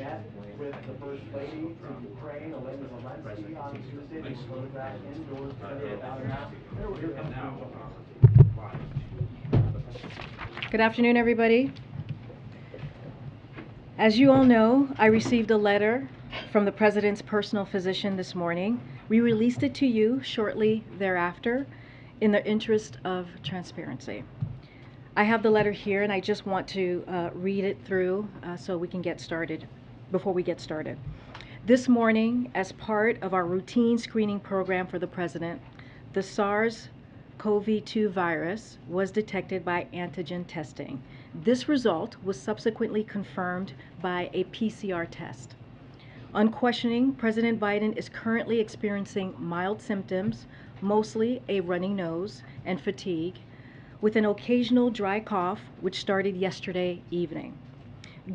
met with the First Lady to Ukraine, Elena Zelensky, on Tuesday. They were photographed indoors together without a mask. Good afternoon, everybody. As you all know, I received a letter from the President's personal physician this morning. We released it to you shortly thereafter in the interest of transparency. I have the letter here, and I just want to read it through so we can get started, before we get started. This morning, as part of our routine screening program for the President, the SARS-CoV-2 virus was detected by antigen testing. This result was subsequently confirmed by a PCR test. On questioning, President Biden is currently experiencing mild symptoms, mostly a runny nose and fatigue, with an occasional dry cough, which started yesterday evening.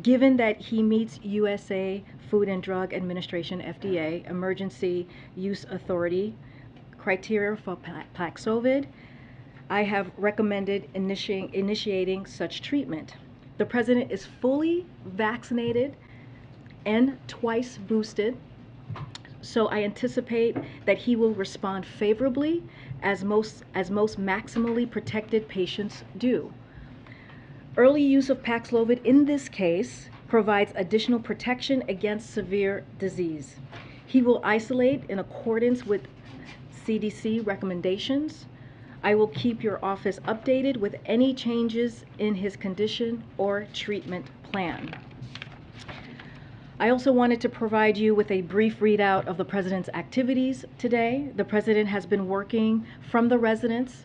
Given that he meets USA Food and Drug Administration, FDA, Emergency Use Authority criteria for Paxlovid, I have recommended initiating such treatment. The President is fully vaccinated and twice boosted, so I anticipate that he will respond favorably as most maximally protected patients do. Early use of Paxlovid in this case provides additional protection against severe disease. He will isolate in accordance with CDC recommendations. I will keep your office updated with any changes in his condition or treatment plan. I also wanted to provide you with a brief readout of the President's activities today. The President has been working from the residence,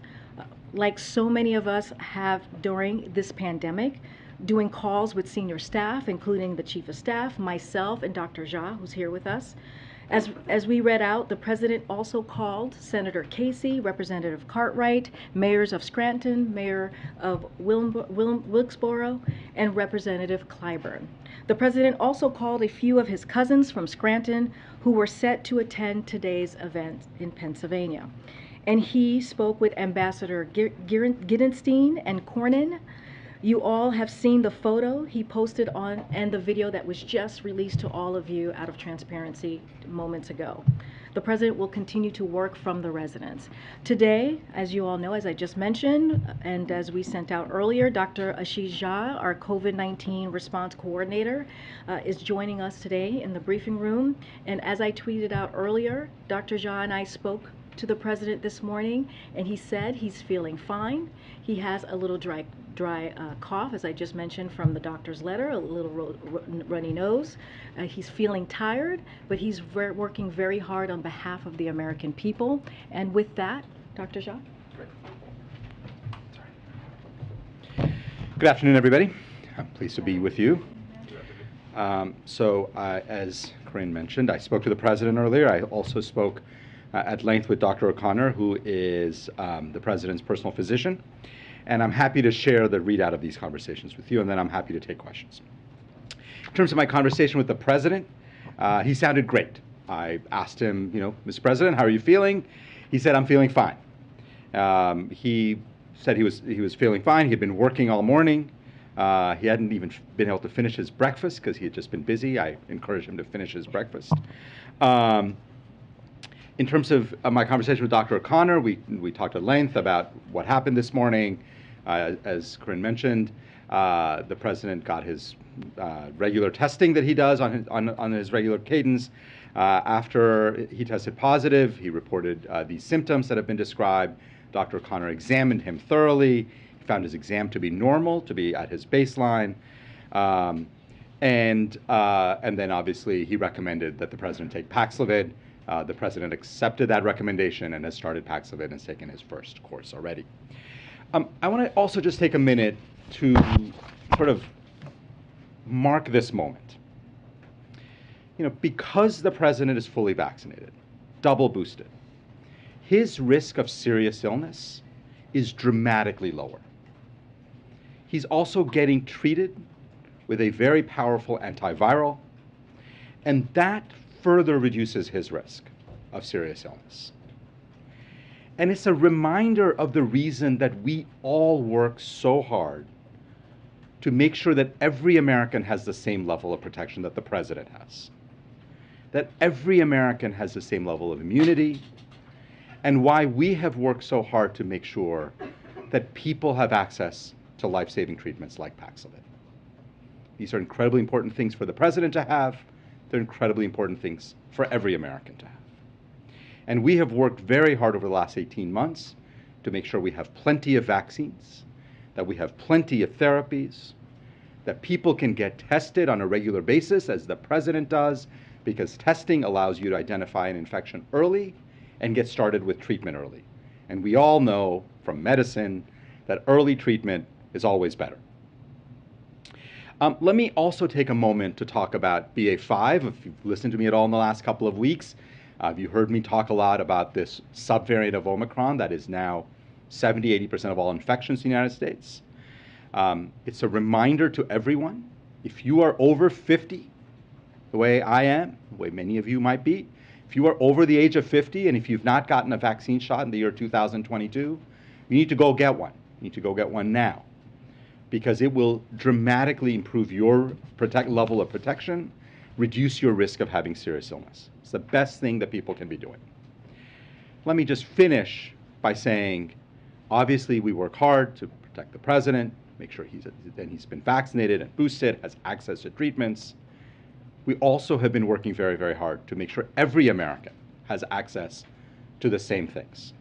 like so many of us have during this pandemic, doing calls with senior staff, including the Chief of Staff, myself, and Dr. Jha, who's here with us. As we read out, the President also called Senator Casey, Representative Cartwright, mayors of Scranton, Mayor of Wilkesboro, and Representative Clyburn. The President also called a few of his cousins from Scranton who were set to attend today's event in Pennsylvania. And he spoke with Ambassador Giddenstein and Cornyn. You all have seen the photo he posted on and the video that was just released to all of you out of transparency moments ago. The President will continue to work from the residence. Today, as you all know, as I just mentioned, and as we sent out earlier, Dr. Ashish Jha, our COVID-19 response coordinator, is joining us today in the briefing room. And as I tweeted out earlier, Dr. Jha and I spoke to the President this morning, and he said he's feeling fine. He has a little dry cough, as I just mentioned from the doctor's letter, a little runny nose. He's feeling tired, but he's working very hard on behalf of the American people. And with that, Dr. Jha. Good afternoon, everybody. I'm pleased to be with you. As Karine mentioned, I spoke to the President earlier. I also spoke at length with Dr. O'Connor, who is the President's personal physician. And I'm happy to share the readout of these conversations with you, and then I'm happy to take questions. In terms of my conversation with the President, he sounded great. I asked him, Mr. President, how are you feeling? He said, I'm feeling fine. He said he was feeling fine. He had been working all morning. He hadn't even been able to finish his breakfast because he had just been busy. I encouraged him to finish his breakfast. In terms of my conversation with Dr. O'Connor, we talked at length about what happened this morning. As Karine mentioned, the President got his regular testing that he does on his regular cadence. After he tested positive, he reported these symptoms that have been described. Dr. O'Connor examined him thoroughly. He found his exam to be normal, to be at his baseline. And then obviously he recommended that the President take Paxlovid. The President accepted that recommendation and has started Paxlovid and has taken his first course already. I want to also just take a minute to sort of mark this moment. Because the President is fully vaccinated, double boosted, his risk of serious illness is dramatically lower. He's also getting treated with a very powerful antiviral, and that further reduces his risk of serious illness. And it's a reminder of the reason that we all work so hard to make sure that every American has the same level of protection that the president has, that every American has the same level of immunity, and why we have worked so hard to make sure that people have access to life-saving treatments like Paxlovid. These are incredibly important things for the president to have. They're incredibly important things for every American to have. And we have worked very hard over the last 18 months to make sure we have plenty of vaccines, that we have plenty of therapies, that people can get tested on a regular basis, as the president does, because testing allows you to identify an infection early and get started with treatment early. And we all know from medicine that early treatment is always better. Let me also take a moment to talk about BA.5. If you've listened to me at all in the last couple of weeks, you heard me talk a lot about this subvariant of Omicron that is now 70–80% of all infections in the United States. It's a reminder to everyone, if you are over 50, the way I am, the way many of you might be, if you are over the age of 50 and if you've not gotten a vaccine shot in the year 2022, you need to go get one. You need to go get one now, because it will dramatically improve your level of protection, reduce your risk of having serious illness. It's the best thing that people can be doing. Let me just finish by saying, obviously we work hard to protect the president, make sure he's been vaccinated and boosted, has access to treatments. We also have been working very, very hard to make sure every American has access to the same things.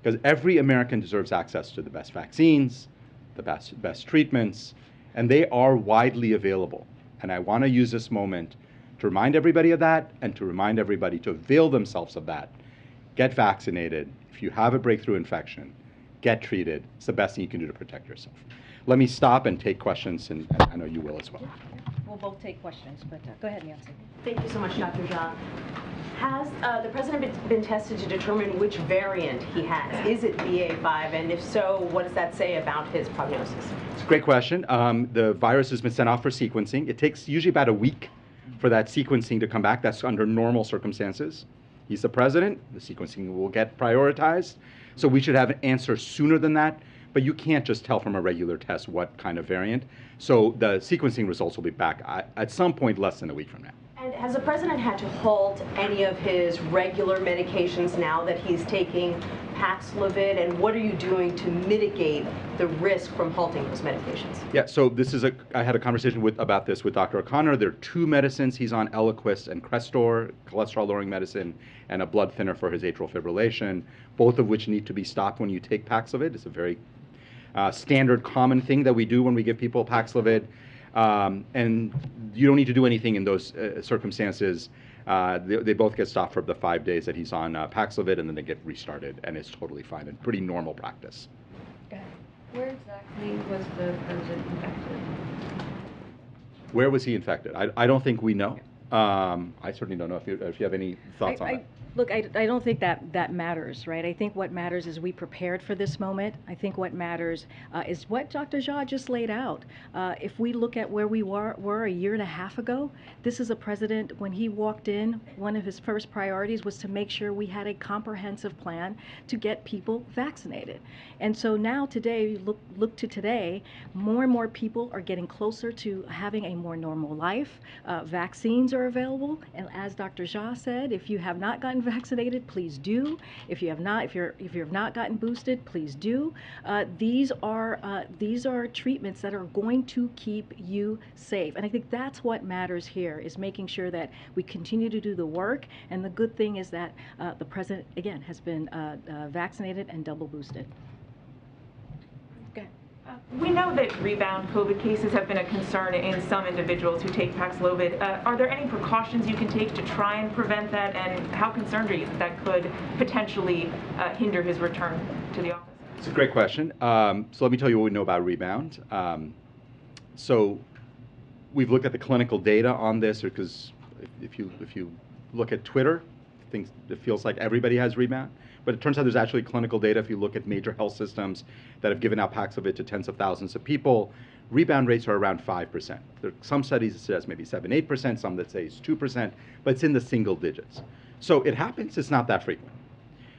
Because every American deserves access to the best vaccines, the best treatments, and they are widely available. And I want to use this moment to remind everybody of that and to remind everybody to avail themselves of that. Get vaccinated. If you have a breakthrough infection, get treated. It's the best thing you can do to protect yourself. Let me stop and take questions, and I know you will as well. We'll both take questions, but go ahead, Nancy. Thank you so much, Dr. Jean. Has the president been tested to determine which variant he has? Is it BA.5? And if so, what does that say about his prognosis? It's a great question. The virus has been sent off for sequencing. It takes usually about a week for that sequencing to come back. That's under normal circumstances. He's the president. The sequencing will get prioritized. So we should have an answer sooner than that. But you can't just tell from a regular test what kind of variant. So the sequencing results will be back at some point less than a week from now. And has the president had to halt any of his regular medications now that he's taking Paxlovid? And what are you doing to mitigate the risk from halting those medications? Yeah, so this is I had a conversation about this with Dr. O'Connor. There are two medicines he's on, Eliquis and Crestor, cholesterol-lowering medicine, and a blood thinner for his atrial fibrillation, both of which need to be stopped when you take Paxlovid. It's a very standard, common thing that we do when we give people Paxlovid. And you don't need to do anything in those circumstances. They both get stopped for the 5 days that he's on Paxlovid, and then they get restarted, and it's totally fine and pretty normal practice. Go ahead. Where exactly was the president infected? Where was he infected? I don't think we know. I certainly don't know if you have any thoughts on that. Look, I don't think that matters, right? I think what matters is we prepared for this moment. I think what matters is what Dr. Jha just laid out. If we look at where we were a year and a half ago, this is a president, when he walked in, one of his first priorities was to make sure we had a comprehensive plan to get people vaccinated. And so now today, look to today, more and more people are getting closer to having a more normal life. Vaccines are available, and as Dr. Jha said, if you have not gotten vaccinated, please do. If you have not gotten boosted, please do. These are treatments that are going to keep you safe, and I think that's what matters here, is making sure that we continue to do the work. And the good thing is that the president again has been vaccinated and double boosted. We know that rebound COVID cases have been a concern in some individuals who take Paxlovid. Are there any precautions you can take to try and prevent that, and how concerned are you that could potentially hinder his return to the office? It's a great question. So let me tell you what we know about rebound. So we've looked at the clinical data on this, because if you look at Twitter, it feels like everybody has rebound. But it turns out there's actually clinical data. If you look at major health systems that have given out Paxlovid to tens of thousands of people, rebound rates are around 5%. There are some studies that suggest maybe 7–8%, some that say it's 2%, but it's in the single digits. So it happens, it's not that frequent.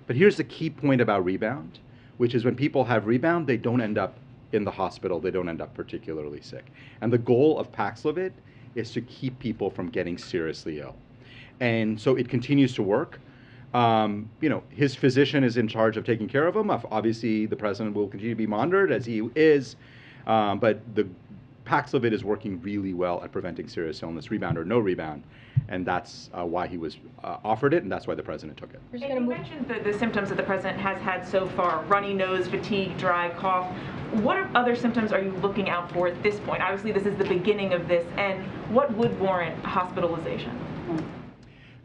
But here's the key point about rebound, which is when people have rebound, they don't end up in the hospital, they don't end up particularly sick. And the goal of Paxlovid is to keep people from getting seriously ill. And so it continues to work. His physician is in charge of taking care of him. Obviously, the president will continue to be monitored as he is, but the Paxlovid is working really well at preventing serious illness, rebound or no rebound, and that's why he was offered it, and that's why the president took it. And you mentioned the symptoms that the president has had so far: runny nose, fatigue, dry cough. What other symptoms are you looking out for at this point? Obviously, this is the beginning of this, and what would warrant hospitalization?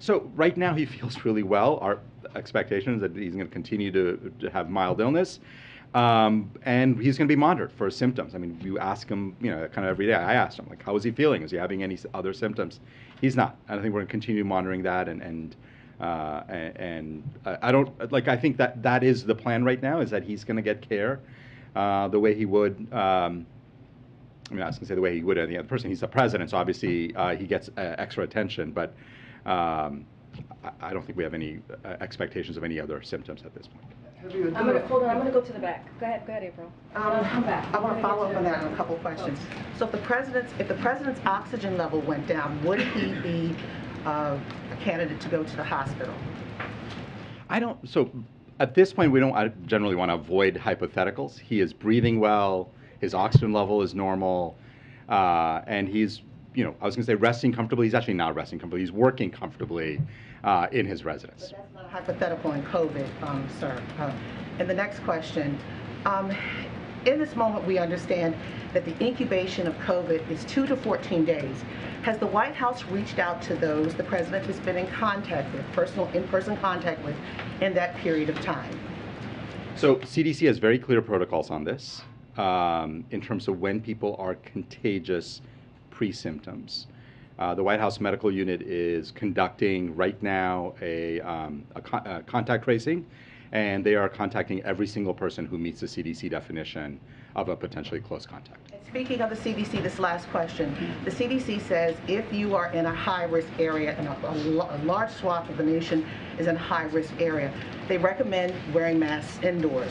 So right now he feels really well. Our expectation is that he's going to continue to have mild illness. And he's going to be monitored for symptoms. I mean, you ask him, kind of every day. I asked him, like, how is he feeling? Is he having any other symptoms? He's not. I think we're going to continue monitoring that, and I don't like. I think that is the plan right now. Is that he's going to get care the way he would. I was going to say the way he would any other person. He's the president, so obviously he gets extra attention. But I don't think we have any expectations of any other symptoms at this point. I'm gonna go to the back. Go ahead, April. Come back. I want to follow up on that on a couple of questions. So if the president's oxygen level went down, would he be a candidate to go to the hospital? So at this point, I generally want to avoid hypotheticals. He is breathing well, his oxygen level is normal, and he's, I was going to say resting comfortably. He's actually not resting comfortably. He's working comfortably in his residence. But that's not a hypothetical in COVID, sir. And the next question, in this moment we understand that the incubation of COVID is 2 to 14 days. Has the White House reached out to those the president has been in contact with, in-person contact with, in that period of time? So CDC has very clear protocols on this in terms of when people are contagious pre-symptoms. The White House Medical Unit is conducting right now a contact tracing, and they are contacting every single person who meets the CDC definition of a potentially close contact. And speaking of the CDC, this last question, the CDC says if you are in a high-risk area, and a large swath of the nation is in a high-risk area, they recommend wearing masks indoors.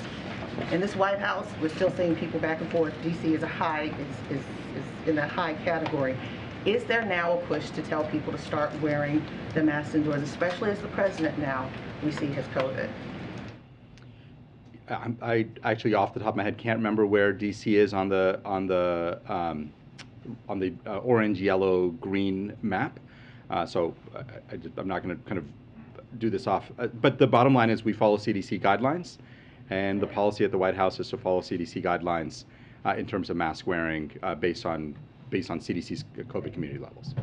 In this White House, we're still seeing people back and forth. DC is is in that high category. Is there now a push to tell people to start wearing the masks indoors, especially as the president now we see has COVID? I actually, off the top of my head, can't remember where DC is on the orange, yellow, green map. So I'm not going to kind of do this off. But the bottom line is we follow CDC guidelines, and the policy at the White House is to follow CDC guidelines in terms of mask wearing based on CDC's COVID community levels.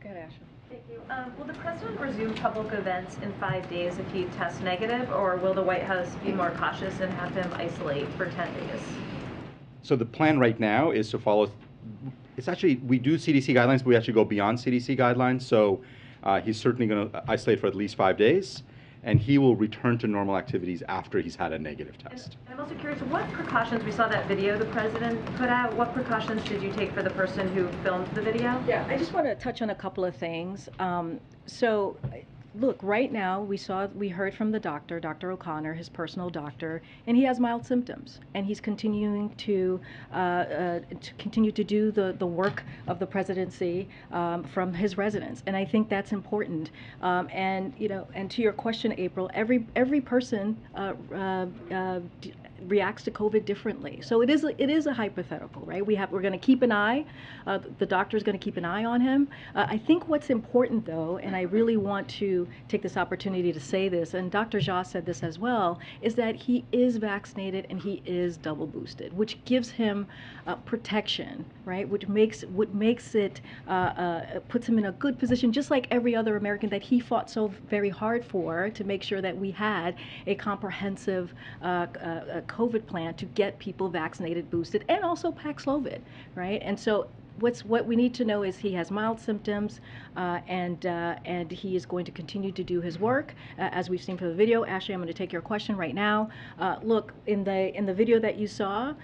Go ahead, Ashley. Thank you. Will the president resume public events in 5 days if he tests negative, or will the White House be more cautious and have him isolate for 10 days? So the plan right now is to follow. It's actually, we do CDC guidelines, but we actually go beyond CDC guidelines. So he's certainly going to isolate for at least 5 days, and he will return to normal activities after he's had a negative test. And I'm also curious, what precautions, we saw that video the president put out, what precautions did you take for the person who filmed the video? Yeah, I just want to touch on a couple of things. So, look, right now we heard from the doctor, Dr. O'Connor, his personal doctor, and he has mild symptoms, and he's continuing to continue to do the work of the presidency from his residence, and I think that's important. And to your question, April, every person reacts to COVID differently. So it is a hypothetical, right? We're going to keep an eye. The doctor's going to keep an eye on him. I think what's important, though, and I really want to take this opportunity to say this, and Dr. Jha said this as well, is that he is vaccinated and he is double boosted, which gives him protection, right? Which makes it puts him in a good position, just like every other American that he fought so very hard for, to make sure that we had a comprehensive COVID plan to get people vaccinated, boosted, and also Paxlovid, right? And so what we need to know is he has mild symptoms, and he is going to continue to do his work, as we've seen from the video. Ashley, I'm going to take your question right now. Look, in the video that you saw,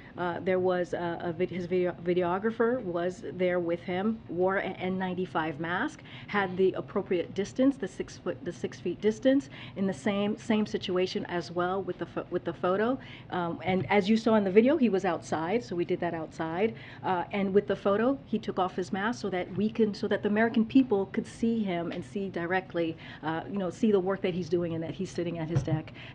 there was his videographer was there with him, wore an N95 mask, had the appropriate distance, the 6 feet distance, in the same situation as well with the photo. And as you saw in the video, he was outside, so we did that outside. And with the photo, he took off his mask so that the American people could see him and see directly, see the work that he's doing and that he's sitting at his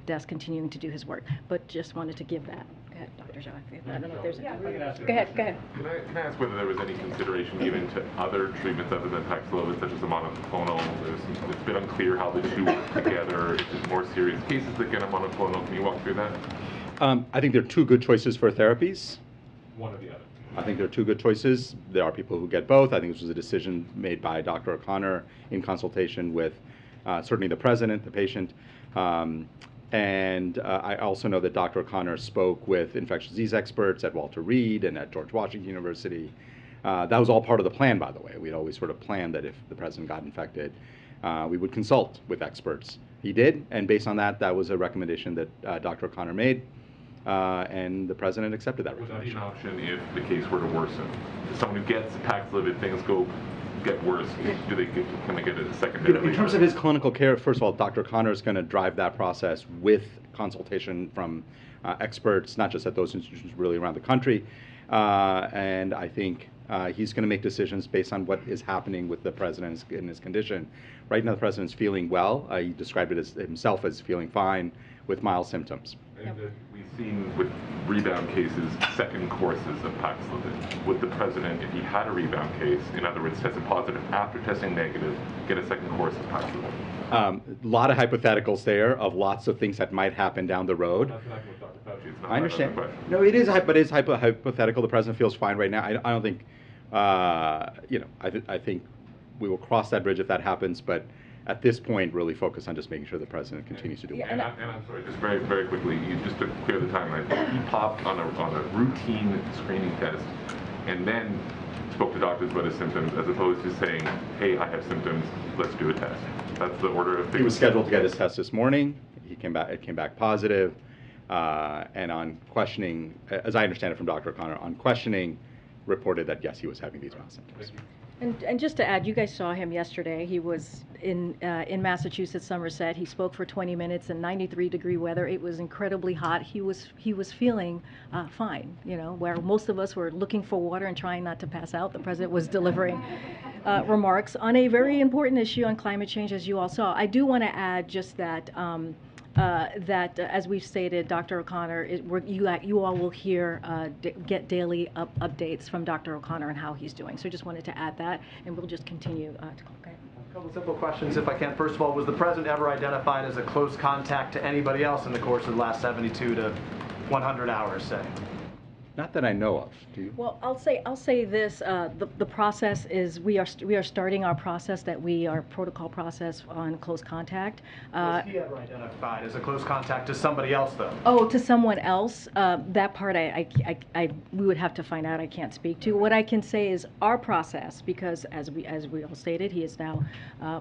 desk continuing to do his work. But just wanted to give that. Go ahead, Dr. Jacques. I don't know if there's a... Go ahead. Can I ask whether there was any consideration given to other treatments other than Paxlovid, such as the monoclonal? It's been unclear how the two work together. Is it more serious cases that get a monoclonal? Can you walk through that? I think there are two good choices for therapies. One or the other. I think there are two good choices. There are people who get both. I think this was a decision made by Dr. O'Connor in consultation with certainly the president, the patient. And I also know that Dr. O'Connor spoke with infectious disease experts at Walter Reed and at George Washington University. That was all part of the plan, by the way. We'd always sort of planned that if the president got infected, we would consult with experts. He did, and based on that, that was a recommendation that Dr. O'Connor made. And the president accepted that recommendation. Would that be an option if the case were to worsen? If someone who gets Paxlovid, things get worse, can they get a secondary? In terms of his clinical care, first of all, Dr. O'Connor is going to drive that process with consultation from experts, not just at those institutions, really around the country. And I think he's going to make decisions based on what is happening with the president in his condition. Right now, the president's feeling well. He described it himself as feeling fine with mild symptoms. And we've seen with rebound cases, second courses of Paxlovid. Would the president, if he had a rebound case, in other words, tested positive after testing negative, get a second course of Paxlovid? A lot of hypotheticals there of lots of things that might happen down the road. I understand. No, it is, but it's hypothetical. The president feels fine right now. I don't think, I think we will cross that bridge if that happens, but at this point, really focus on just making sure the president continues to do well. And I'm sorry, just very, very quickly, just to clear the timeline, he popped on a routine screening test and then spoke to doctors about his symptoms, as opposed to saying, hey, I have symptoms, let's do a test. That's the order of things. He was scheduled to get his test this morning. It came back positive. And on questioning, as I understand it from Dr. O'Connor, on questioning, reported that yes, he was having these mild symptoms. And just to add, you guys saw him yesterday. He was in Massachusetts, Somerset. He spoke for 20 minutes in 93-degree weather. It was incredibly hot. He was feeling fine. Where most of us were looking for water and trying not to pass out, the president was delivering remarks on a very important issue on climate change, as you all saw. I do want to add just that. As we've stated, Dr. O'Connor, you all will get daily updates from Dr. O'Connor on how he's doing. So just wanted to add that, and we'll just continue to okay. A couple simple questions, if I can. First of all, was the president ever identified as a close contact to anybody else in the course of the last 72 to 100 hours, say? Not that I know of. Do you? Well, I'll say this: the process is we are starting our process our protocol process on close contact. Was he ever identified as a close contact to somebody else, though? Oh, to someone else? That part we would have to find out. I can't speak to. What I can say is our process, because as we all stated, he is now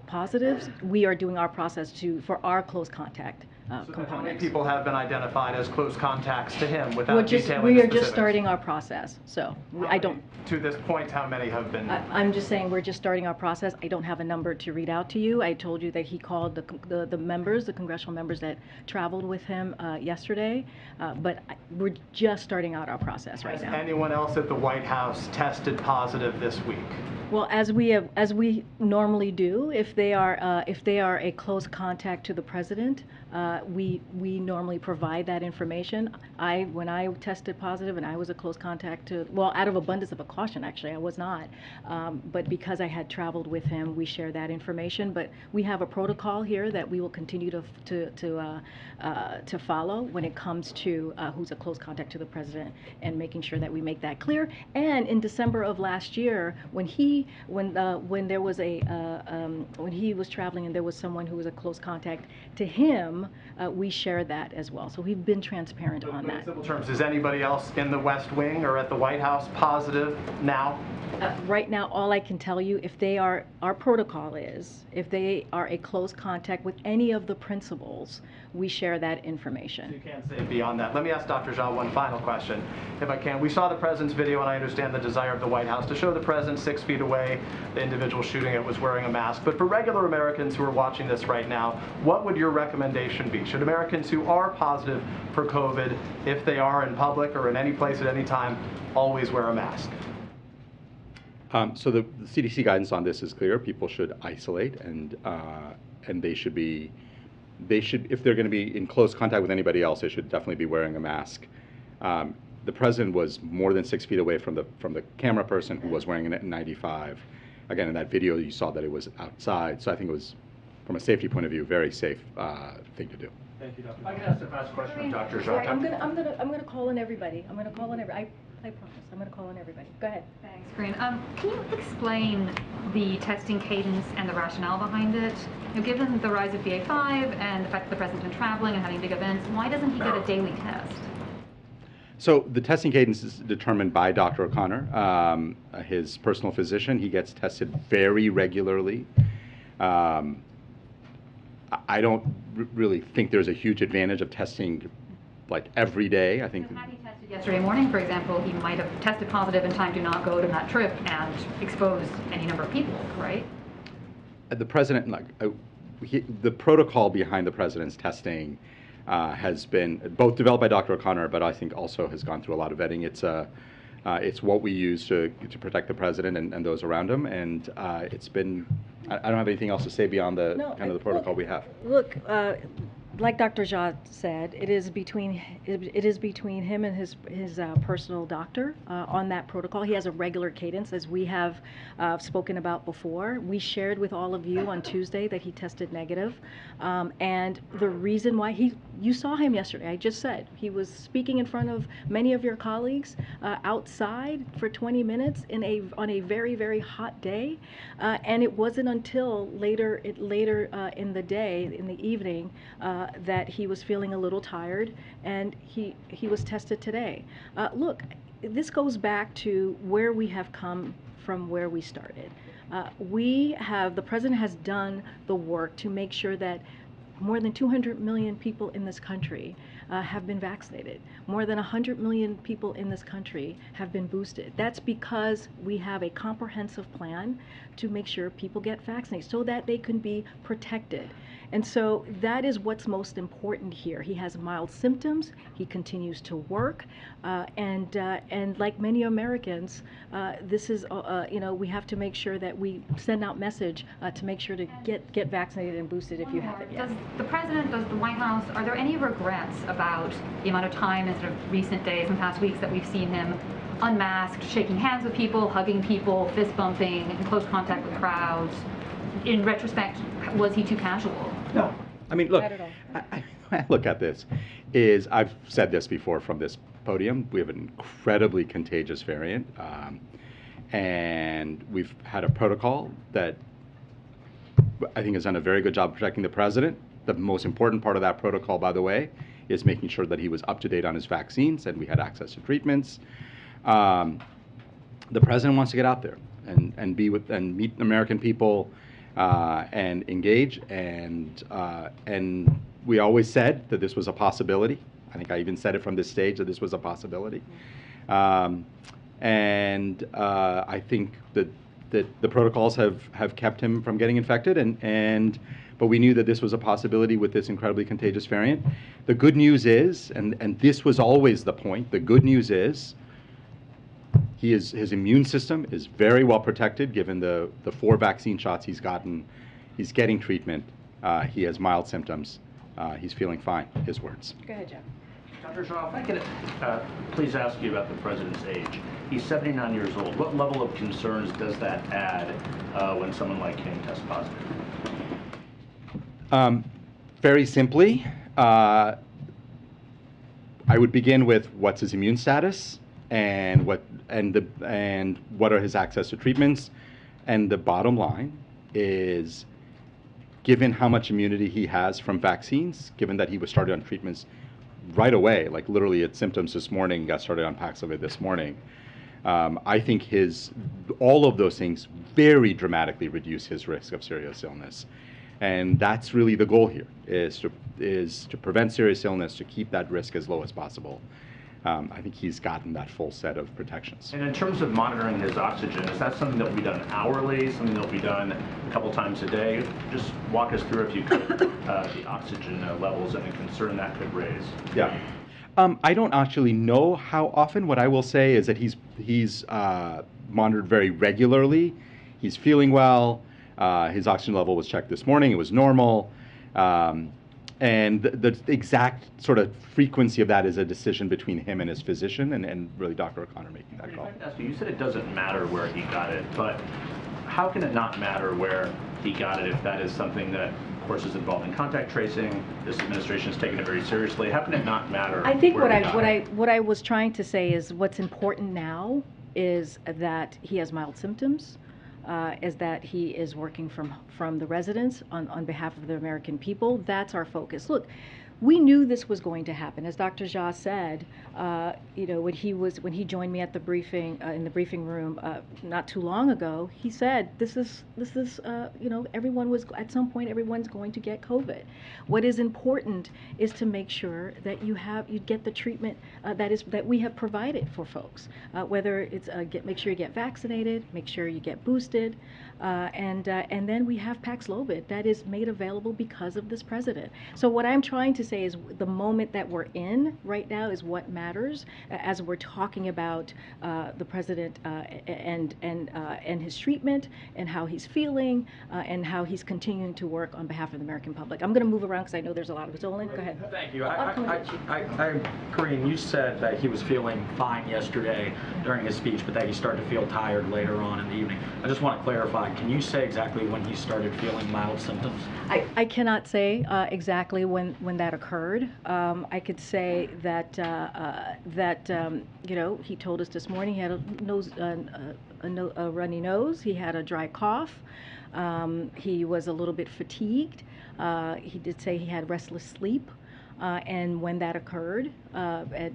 positive. We are doing our process for our close contact. So how many people have been identified as close contacts to him without detailing we are the just starting our process, so I don't. To this point, how many have been? I'm just saying we're just starting our process. I don't have a number to read out to you. I told you that he called the members, the congressional members that traveled with him yesterday, but we're just starting out our process right now. Has anyone else at the White House tested positive this week? Well, as we normally do, if they are a close contact to the president, we normally provide that information. When I tested positive and I was a close contact to, well, out of abundance of caution, actually, I was not, but because I had traveled with him, we share that information. But we have a protocol here that we will continue to follow when it comes to who's a close contact to the president, and making sure that we make that clear. And in December of last year, when he was traveling and there was someone who was a close contact to him, we share that as well. So we've been transparent on In that. simple terms, is anybody else in the West Wing or at the White House positive now? Right now, all I can tell you, if they are, our protocol is, if they are a close contact with any of the principals, we share that information. You can't say beyond that. Let me ask Dr. Jean one final question, if I can. We saw the president's video, and I understand the desire of the White House to show the president 6 feet away. The individual shooting it was wearing a mask. But for regular Americans who are watching this right now, what would your recommendation be? Should Americans who are positive for COVID, if they are in public or in any place at any time, always wear a mask? So the CDC guidance on this is clear. People should isolate, and they should, if they're going to be in close contact with anybody else, they should definitely be wearing a mask. The president was more than 6 feet away from the camera person, who was wearing an N95. Again, in that video, you saw that it was outside. So I think it was, from a safety point of view, very safe thing to do. Thank you, Dr. I can ask the last question of Dr. Jean. Right, I'm gonna call in everybody. I'm gonna call in everybody. I promise. I'm gonna call in everybody. Go ahead. Thanks, Karine. Can you explain the testing cadence and the rationale behind it? You know, given the rise of BA.5 and the fact that the president's been traveling and having big events, why doesn't he get a daily test? So the testing cadence is determined by Dr. O'Connor, his personal physician. He gets tested very regularly. I don't really think there's a huge advantage of testing like every day. I think. Had he tested yesterday morning, for example, he might have tested positive in time to not go to that trip and expose any number of people, right? The president, the protocol behind the president's testing has been both developed by Dr. O'Connor, but I think also has gone through a lot of vetting. It's what we use to protect the president and those around him, and it's been. I don't have anything else to say beyond the the protocol we have. Look, like Dr. Jean said, it is between him and his personal doctor on that protocol. He has a regular cadence, as we have spoken about before. We shared with all of you on Tuesday that he tested negative, and the reason why you saw him yesterday. I just said he was speaking in front of many of your colleagues outside for 20 minutes on a very, very hot day, and it wasn't until later in the day, in the evening, that he was feeling a little tired, and he was tested today. Look, this goes back to where we have come from, where we started. The president has done the work to make sure that more than 200 million people in this country have been vaccinated. More than 100 million people in this country have been boosted. That's because we have a comprehensive plan to make sure people get vaccinated so that they can be protected. And so that is what's most important here. He has mild symptoms. He continues to work, and like many Americans, this is we have to make sure that we send out message to make sure to get vaccinated and boosted if you haven't yet. Does the president, does the White House, are there any regrets about the amount of time in sort of recent days and past weeks that we've seen him unmasked, shaking hands with people, hugging people, fist bumping, in close contact with crowds? In retrospect, was he too casual? No. I mean, look, I look at this, I've said this before from this podium, we have an incredibly contagious variant, and we've had a protocol that I think has done a very good job of protecting the president. The most important part of that protocol, by the way, is making sure that he was up to date on his vaccines and we had access to treatments. The president wants to get out there and meet American people and engage, and we always said that this was a possibility. I think I even said it from this stage that this was a possibility, and I think that the protocols have kept him from getting infected, but we knew that this was a possibility with this incredibly contagious variant. The good news is, and this was always the point, the good news is his immune system is very well protected given the 4 vaccine shots he's gotten. He's getting treatment. He has mild symptoms. He's feeling fine, his words. Go ahead, Jeff. Dr. Jean, if I could please ask you about the president's age. He's 79 years old. What level of concerns does that add when someone like him tests positive? Very simply, I would begin with what's his immune status and what are his access to treatments, and the bottom line is given how much immunity he has from vaccines, given that he was started on treatments right away, like literally at symptoms this morning, got started on Paxlovid this morning. I think all of those things very dramatically reduce his risk of serious illness. And that's really the goal here, is to prevent serious illness, to keep that risk as low as possible. I think he's gotten that full set of protections. And in terms of monitoring his oxygen, is that something that will be done hourly, something that will be done a couple times a day? Just walk us through, if you could, the oxygen levels and the concern that could raise. Yeah. I don't actually know how often. What I will say is that he's monitored very regularly. He's feeling well. His oxygen level was checked this morning. It was normal. And the exact sort of frequency of that is a decision between him and his physician, and really Dr. O'Connor making that call. You said it doesn't matter where he got it, but how can it not matter where he got it if that is something that, of course, is involved in contact tracing? This administration has taken it very seriously. How can it not matter? I think what I was trying to say is what's important now is that he has mild symptoms. Is that he is working from the residence on behalf of the American people. That's our focus. Look, we knew this was going to happen. As Dr. Jha said, when he joined me at the briefing in the briefing room not too long ago, he said this is everyone was at some point everyone's going to get COVID. What is important is to make sure that you get the treatment that we have provided for folks. Whether it's make sure you get vaccinated, make sure you get boosted, and then we have Paxlovid that is made available because of this president. So what I'm trying to say is the moment that we're in right now is what matters as we're talking about the president and his treatment and how he's feeling and how he's continuing to work on behalf of the American public. I'm going to move around because I know there's a lot of us. Olin, go ahead. Thank you. Karine, you said that he was feeling fine yesterday during his speech, but that he started to feel tired later on in the evening. I just want to clarify, can you say exactly when he started feeling mild symptoms? I cannot say exactly when that occurred. I could say that he told us this morning he had a runny nose, he had a dry cough, he was a little bit fatigued. He did say he had restless sleep, and when that occurred,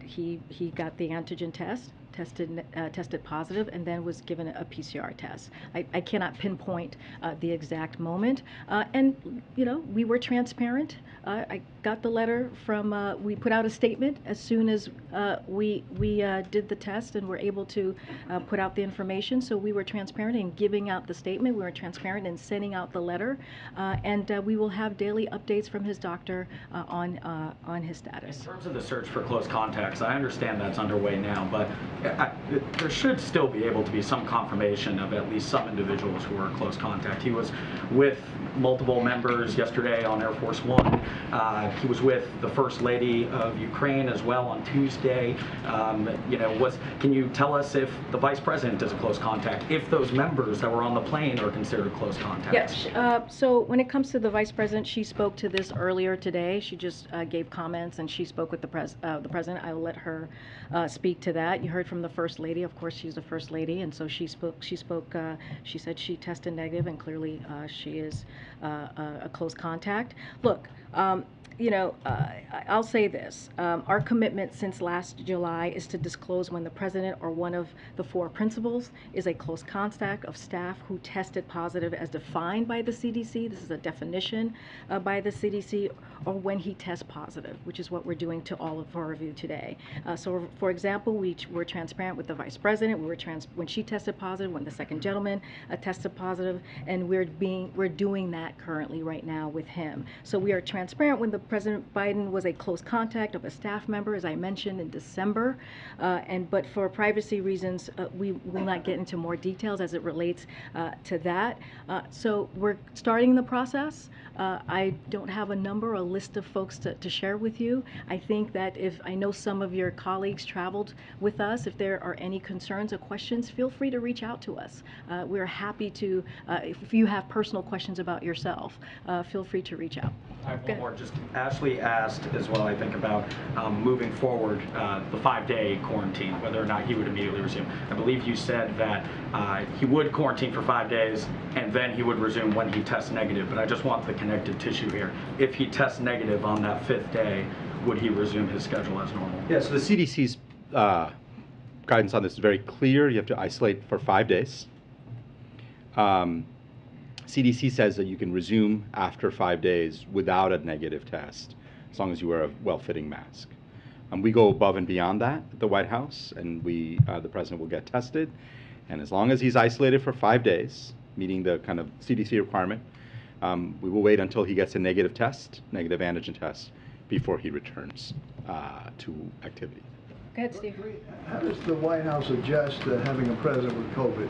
he got the antigen test. Tested positive, and then was given a PCR test. I cannot pinpoint the exact moment, and we were transparent. I got the letter from. We put out a statement as soon as we did the test and were able to put out the information. So we were transparent in giving out the statement. We were transparent in sending out the letter, and we will have daily updates from his doctor on his status. In terms of the search for close contacts, I understand that's underway now, but there should still be able to be some confirmation of at least some individuals who were in close contact. He was with multiple members yesterday on Air Force One. He was with the First Lady of Ukraine as well on Tuesday. Can you tell us if the Vice President is a close contact, if those members that were on the plane are considered close contacts? Yes. So when it comes to the Vice President, she spoke to this earlier today. She just gave comments and she spoke with the President. I will let her speak to that. You heard from the First Lady. Of course, she's the First Lady, and so she spoke. She said she tested negative, and clearly she is a close contact. Look, I'll say this. Our commitment since last July is to disclose when the president or one of the four principals is a close contact of staff who tested positive as defined by the CDC. This is a definition by the CDC, or when he tests positive, which is what we're doing to all of our review today. So, for example, we were transparent with the Vice President. We were when she tested positive, when the second gentleman tested positive, and we're doing that currently right now with him. So we are transparent when the President Biden was a close contact of a staff member, as I mentioned in December, but for privacy reasons, we will not get into more details as it relates to that. So we're starting the process. I don't have a number, a list of folks to share with you. I think that I know some of your colleagues traveled with us if there are any concerns or questions, feel free to reach out to us. We're happy to, if you have personal questions about yourself, feel free to reach out. I have one more. Just Ashley asked as well, I think, about moving forward the 5-day quarantine, whether or not he would immediately resume. I believe you said that he would quarantine for 5 days and then he would resume when he tests negative, but I just want the connective tissue here. If he tests negative on that 5th day, would he resume his schedule as normal? Yeah, so the CDC's guidance on this is very clear. You have to isolate for 5 days. CDC says that you can resume after 5 days without a negative test, as long as you wear a well-fitting mask. We go above and beyond that at the White House, and the president will get tested. And as long as he's isolated for 5 days, meeting the kind of CDC requirement, we will wait until he gets a negative test, negative antigen test, before he returns to activity. Go ahead, Steve. How does the White House adjust having a president with COVID?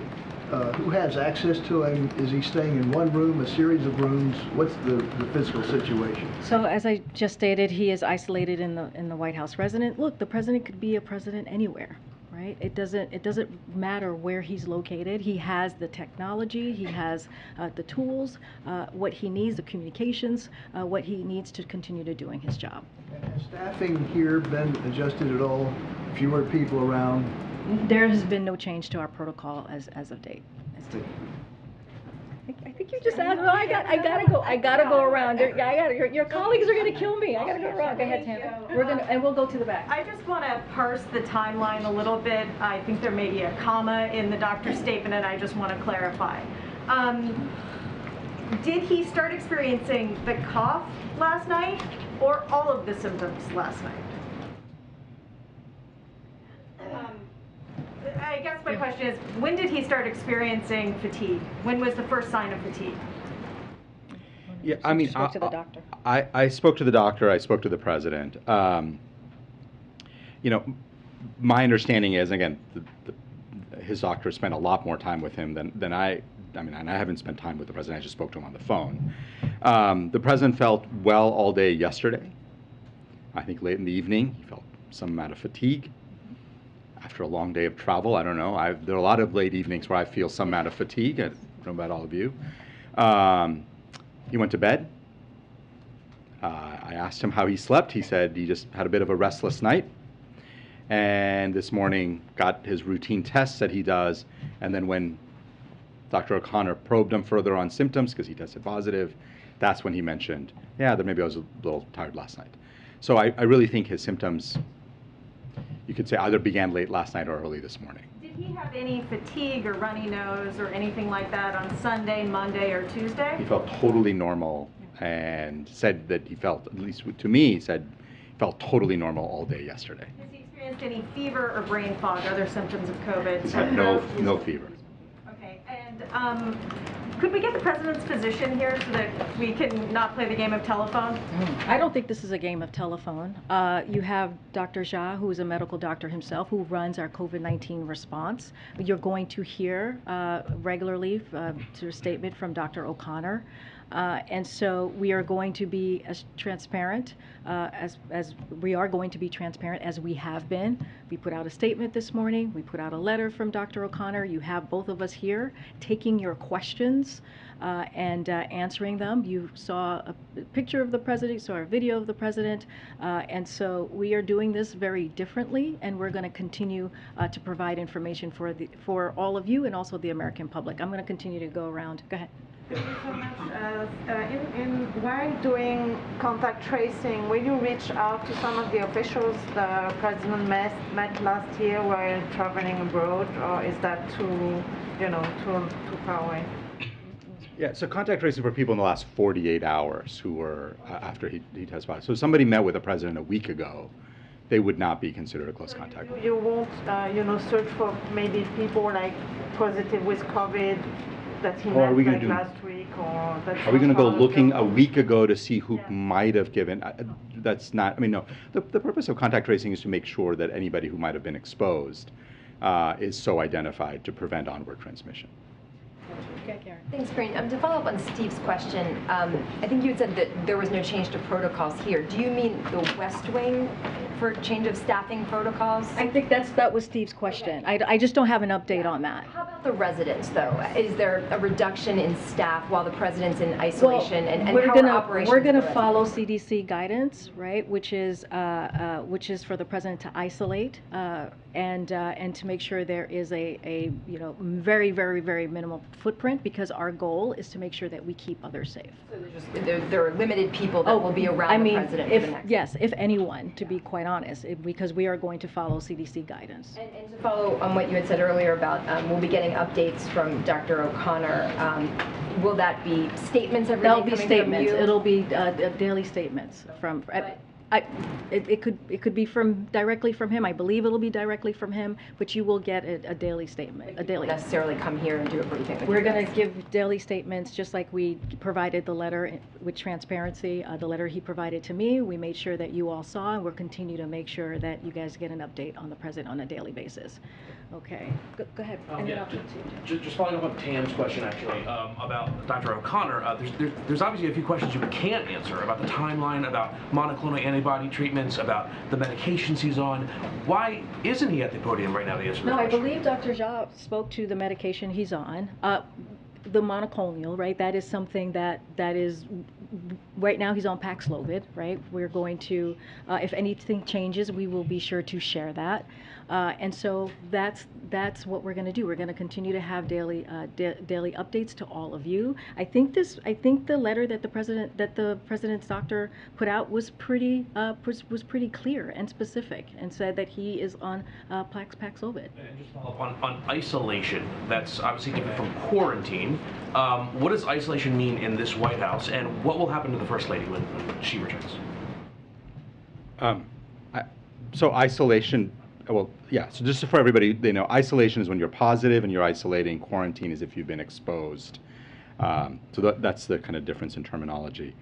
Who has access to him? Is he staying in one room, a series of rooms? What's the physical situation? So as I just stated, he is isolated in the White House residence. Look, the president could be a president anywhere, right? It doesn't matter where he's located. He has the technology, he has the tools, what he needs, the communications, what he needs to continue to doing his job. And has staffing here been adjusted at all? Fewer people around? There has been no change to our protocol as of date. I think you just asked. No, I gotta go around. Your colleagues are gonna kill me. I gotta go around. Go ahead, Tam. We'll go to the back. I just want to parse the timeline a little bit. I think there may be a comma in the doctor's statement, and I just want to clarify. Did he start experiencing the cough last night, or all of the symptoms last night? I guess my question is, when did he start experiencing fatigue? When was the first sign of fatigue? Yeah, I mean, spoke to the doctor. I spoke to the doctor. I spoke to the president. You know, my understanding is, again, his doctor spent a lot more time with him than I. I mean, and I haven't spent time with the president. I just spoke to him on the phone. The president felt well all day yesterday. I think late in the evening, he felt some amount of fatigue. After a long day of travel, I don't know. There are a lot of late evenings where I feel some amount of fatigue. I don't know about all of you. He went to bed. I asked him how he slept. He said he just had a bit of a restless night. And this morning got his routine tests that he does. And then when Dr. O'Connor probed him further on symptoms, because he tested positive, that's when he mentioned, yeah, that maybe I was a little tired last night. So I really think his symptoms, you could say, either began late last night or early this morning. Did he have any fatigue or runny nose or anything like that on Sunday, Monday, or Tuesday? He felt totally normal and said that he felt, at least to me, he said he felt totally normal all day yesterday. Has he experienced any fever or brain fog, other symptoms of COVID? He's had no fever. Okay, and could we get the president's position here so that we can not play the game of telephone? I don't think this is a game of telephone. You have Dr. Jha, who is a medical doctor himself, who runs our COVID-19 response. You're going to hear regularly a statement from Dr. O'Connor. And so we are going to be as transparent as we are going to be transparent as we have been. We put out a statement this morning. We put out a letter from Dr. O'Connor. You have both of us here taking your questions and answering them. You saw a picture of the president, you saw a video of the president, and so we are doing this very differently, and we're going to continue to provide information for all of you and also the American public. I'm going to continue to go around. Go ahead. Thank you so much. While doing contact tracing, will you reach out to some of the officials the president met last year while traveling abroad, or is that too far away? Yeah, so contact tracing for people in the last 48 hours who were after he tested positive. So if somebody met with the president a week ago, they would not be considered a close contact. You won't, search for maybe people like positive with COVID that he met like last week, or that's. Are we going to go looking a week ago to see who might have given? That's not. I mean, no. The purpose of contact tracing is to make sure that anybody who might have been exposed is so identified to prevent onward transmission. Okay, Karen. Thanks, Karine. To follow up on Steve's question, I think you had said that there was no change to protocols here. Do you mean the West Wing for change of staffing protocols? I think that was Steve's question. I just don't have an update on that. How about the residents, though? Is there a reduction in staff while the president's in isolation? Well, and we're how gonna are operations we're gonna for follow residents? CDC guidance, right? Which is for the president to isolate and to make sure there is a very minimal footprint, because our goal is to make sure that we keep others safe. So there are limited people that will be around the president for the next. Yes, if anyone, to be quite honest, because we are going to follow CDC guidance. And to follow on what you had said earlier about we'll be getting updates from Dr. O'Connor. Will that be statements every day There'll be coming statements. from you? It'll be daily statements from. It could be directly from him. I believe it'll be directly from him, but you will get a daily statement. Won't necessarily come here and do a briefing. We're going to give daily statements, just like we provided the letter with transparency. The letter he provided to me, we made sure that you all saw, and we'll continue to make sure that you guys get an update on the president on a daily basis. Okay, go ahead. Just following up on Tam's question, actually, about Dr. O'Connor. There's obviously a few questions you can't answer about the timeline, about monoclonal antibody treatments, about the medications he's on. Why isn't he at the podium right now to answer No, that I question? believe Dr. Jha spoke to the medication he's on. The monoclonal, right? That is something that is, right now he's on Paxlovid, right? We're going to, if anything changes, we will be sure to share that. And so that's what we're going to do. We're going to continue to have daily updates to all of you. I think the letter that the president's doctor put out was pretty clear and specific, and said that he is on Paxlovid. And just follow up on isolation. That's obviously different from quarantine. What does isolation mean in this White House, and what will happen to the First Lady when she returns? So isolation. Well, yeah, so just for everybody, they know, isolation is when you're positive and you're isolating. Quarantine is if you've been exposed. So that's the kind of difference in terminology.